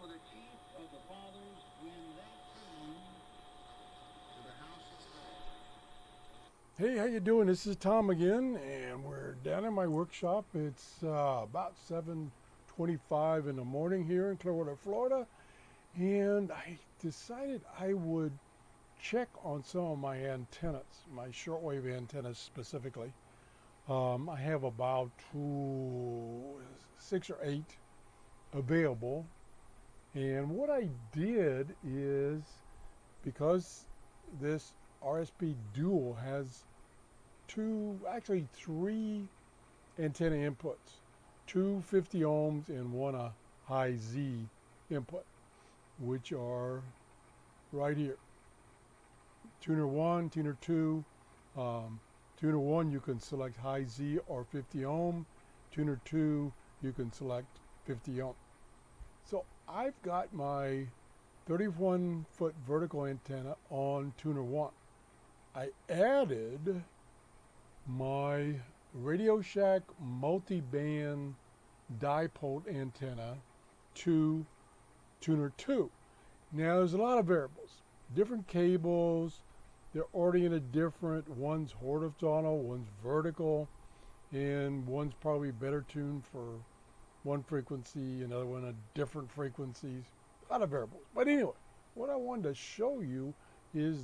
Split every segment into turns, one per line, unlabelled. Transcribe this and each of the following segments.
for the chief of the fathers when they come to the house of God. Hey, how you doing? This is Tom again, and we're down in my workshop. It's about 7:25 in the morning here in Clearwater, Florida, and I decided I would check on some of my antennas, my shortwave antennas specifically. I have about 6 or 8 available, and what I did is, because this RSPduo has actually three antenna inputs, two 50 ohms and one a high Z input, which are right here. Tuner 1, tuner 2. Tuner 1 you can select high Z or 50 ohm. Tuner 2 you can select 50 ohm. So I've got my 31-foot vertical antenna on tuner 1. I added my Radio Shack multi-band dipole antenna to tuner 2. Now there's a lot of variables, different cables, they're oriented different. One's horizontal, one's vertical, and one's probably better tuned for one frequency, another one at different frequencies, a lot of variables. But anyway, what I wanted to show you is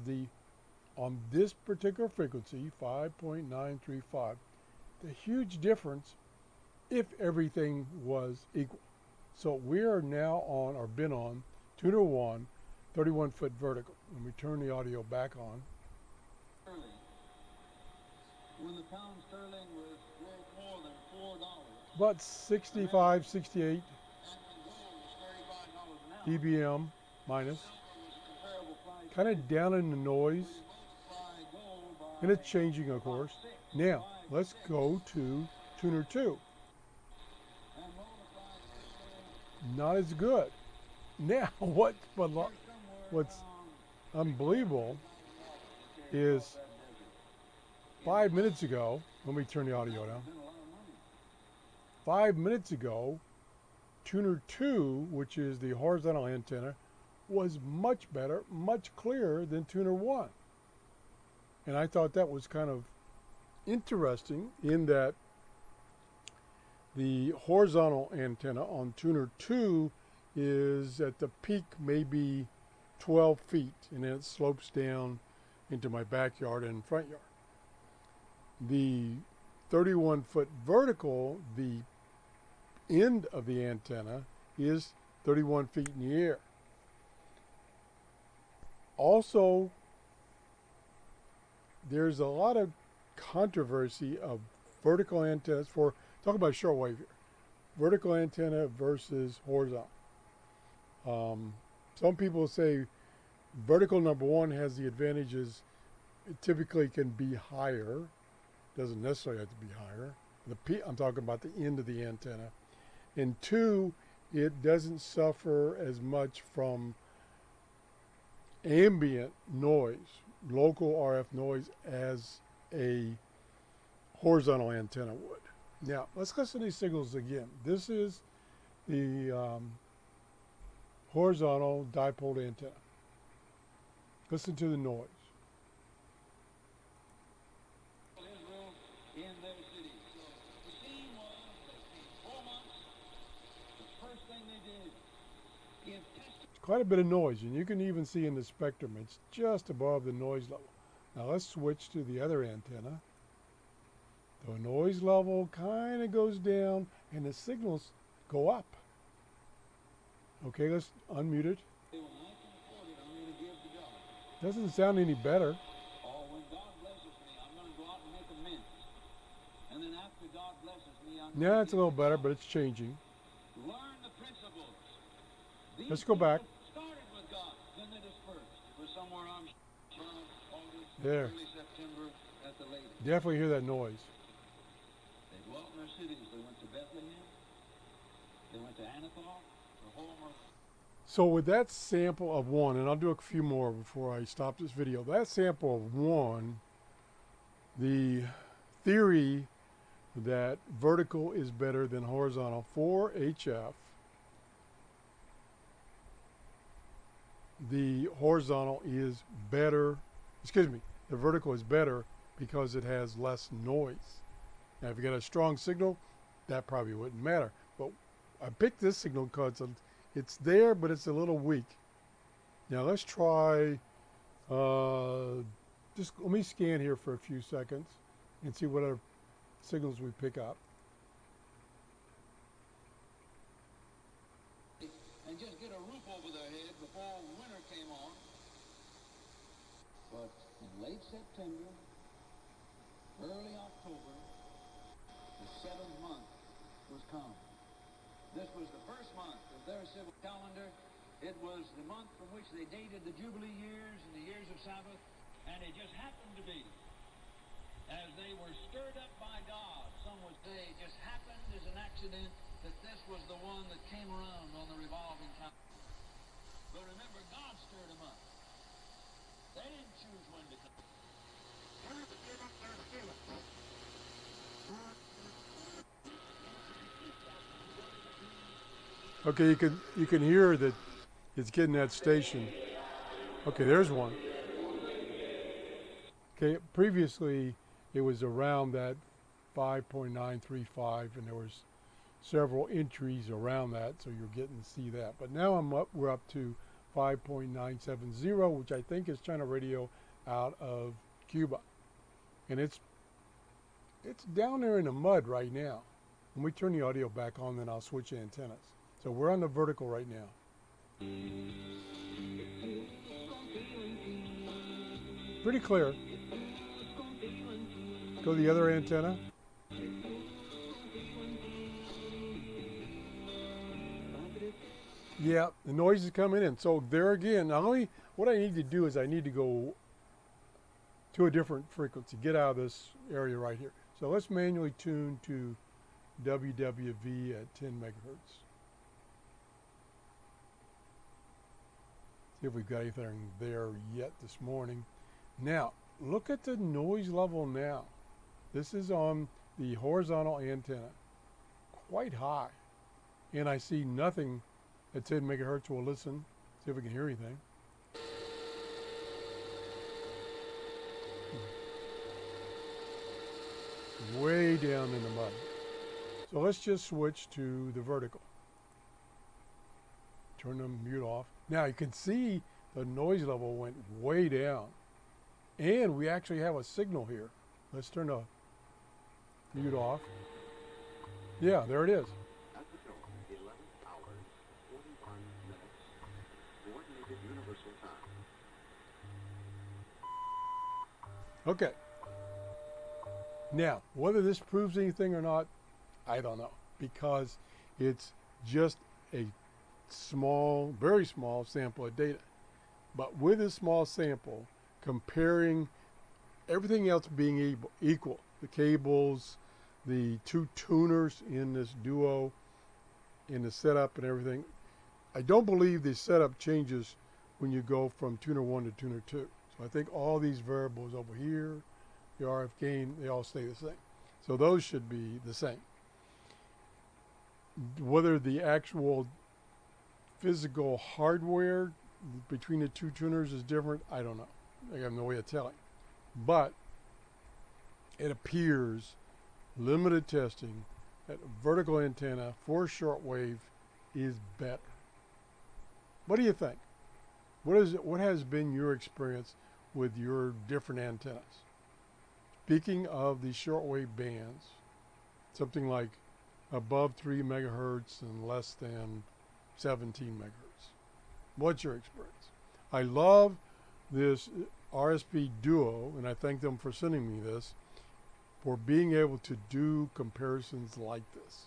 on this particular frequency, 5.935, the huge difference if everything was equal. So we are now on, or been on, tuner 1, 31-foot vertical. Let me turn the audio back on. When the pound sterling was worth more than $4. About 65, 68 dBm minus. Kind of down in the noise. And it's changing, of course. Now, let's go to tuner 2. Not as good. Now, what's unbelievable is 5 minutes ago, let me turn the audio down. 5 minutes ago, tuner 2, which is the horizontal antenna, was much better, much clearer than tuner 1. And I thought that was kind of interesting in that the horizontal antenna on tuner 2 is at the peak maybe 12 feet, and then it slopes down into my backyard and front yard. The 31-foot vertical, the end of the antenna is 31 feet in the air. Also, there's a lot of controversy of vertical antennas talk about shortwave here. Vertical antenna versus horizontal. Some people say vertical number 1 has the advantages. It typically can be higher. Doesn't necessarily have to be higher. I'm talking about the end of the antenna. And 2, it doesn't suffer as much from ambient noise, local RF noise, as a horizontal antenna would. Now, let's listen to these signals again. This is the horizontal dipole antenna. Listen to the noise. Quite a bit of noise, and you can even see in the spectrum it's just above the noise level. Now let's switch to the other antenna. The noise level kind of goes down and the signals go up. Okay, let's unmute it. Doesn't sound any better. Yeah, it's a little better, but it's changing. Let's go back. There. Definitely hear that noise. They dwelt in their cities. They went to Bethlehem. They went to Anathoth. So with that sample of 1, and I'll do a few more before I stop this video. That sample of 1, the theory that vertical is better than horizontal for HF the horizontal is better, excuse me, the vertical is better because it has less noise. Now, if you got a strong signal, that probably wouldn't matter. But I picked this signal because it's there, but it's a little weak. Now, let's try, just let me scan here for a few seconds and see what other signals we pick up.
And just get a roof over their head before winter came on. But in late September, early October, the seventh month was come. This was the first month of their civil calendar. It was the month from which they dated the Jubilee years and the years of Sabbath. And it just happened to be, as they were stirred up by God, some would say it just happened as an accident that this was the one that came around on the revolving calendar. But remember, God stirred them up. They didn't choose when to come.
Okay, you can hear that it's getting that station. Okay, there's one. Okay, previously it was around that 5.935, and there was several entries around that, so you're getting to see that. But now we're up to 5.970, which I think is China radio out of Cuba, and it's down there in the mud right now. When we turn the audio back on, then I'll switch antennas. So we're on the vertical right now. Pretty clear. Go to the other antenna. Yeah, the noise is coming in. So there again, not only what I need to do is I need to go to a different frequency, get out of this area right here. So let's manually tune to WWV at 10 megahertz. See if we've got anything there yet this morning. Now, look at the noise level now. This is on the horizontal antenna, quite high. And I see nothing at 10 megahertz. We'll listen, see if we can hear anything. Way down in the mud. So let's just switch to the vertical. Turn the mute off. Now you can see the noise level went way down. And we actually have a signal here. Let's turn the mute off. Yeah, there it is.
At the dome, 11 hours, 41 minutes, coordinated universal time.
Okay. Now, whether this proves anything or not, I don't know, because it's just a small, very small sample of data. But with a small sample, comparing everything else being equal, the cables, the two tuners in this duo, in the setup and everything, I don't believe the setup changes when you go from tuner 1 to tuner 2. So I think all these variables over here, the RF gain, they all stay the same. So those should be the same. Whether the actual physical hardware between the two tuners is different, I don't know. I have no way of telling. But it appears, limited testing, that a vertical antenna for shortwave is better. What do you think? What has been your experience with your different antennas? Speaking of the shortwave bands, something like above 3 megahertz and less than 17 megahertz. What's your experience? I love this RSPduo, and I thank them for sending me this, for being able to do comparisons like this.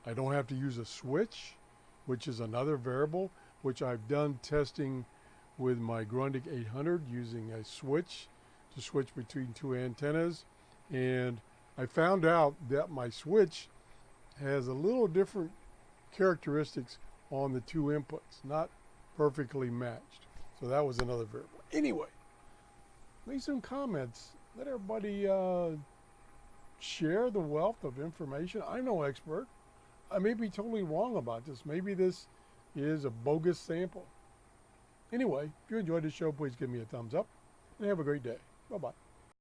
I don't have to use a switch, which is another variable, which I've done testing with my Grundig 800 using a switch to switch between two antennas, and I found out that my switch has a little different characteristics on the two inputs, not perfectly matched. So that was another variable. Anyway, leave some comments. Let everybody share the wealth of information. I'm no expert. I may be totally wrong about this. Maybe this is a bogus sample. Anyway, if you enjoyed the show, please give me a thumbs up and have a great day. Bye-bye.